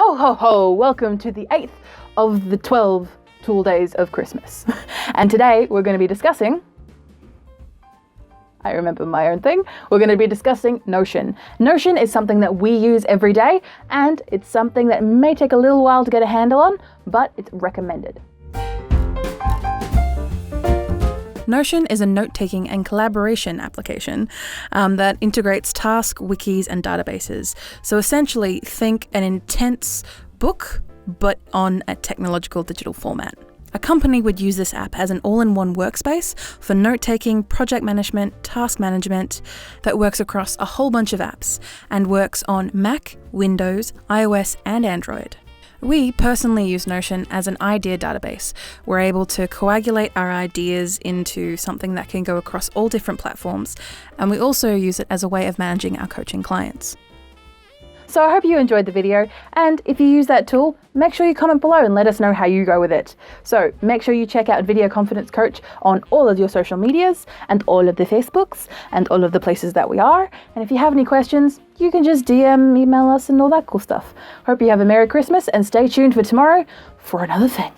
Ho ho ho! Welcome to the 8th of the 12 tool days of Christmas. And today we're going to be discussing, I remember my own thing, we're going to be discussing Notion. Notion is something that we use every day, and it's something that may take a little while to get a handle on, but it's recommended. Notion is a note-taking and collaboration application that integrates tasks, wikis, and databases. So essentially, think an intense book, but on a technological digital format. A company would use this app as an all-in-one workspace for note-taking, project management, task management that works across a whole bunch of apps and works on Mac, Windows, iOS, and Android. We personally use Notion as an idea database. We're able to coagulate our ideas into something that can go across all different platforms, and we also use it as a way of managing our coaching clients. So I hope you enjoyed the video, and if you use that tool, make sure you comment below and let us know how you go with it. So make sure you check out Video Confidence Coach on all of your social medias and all of the Facebooks and all of the places that we are. And if you have any questions, you can just DM, email us and all that cool stuff. Hope you have a Merry Christmas and stay tuned for tomorrow for another thing.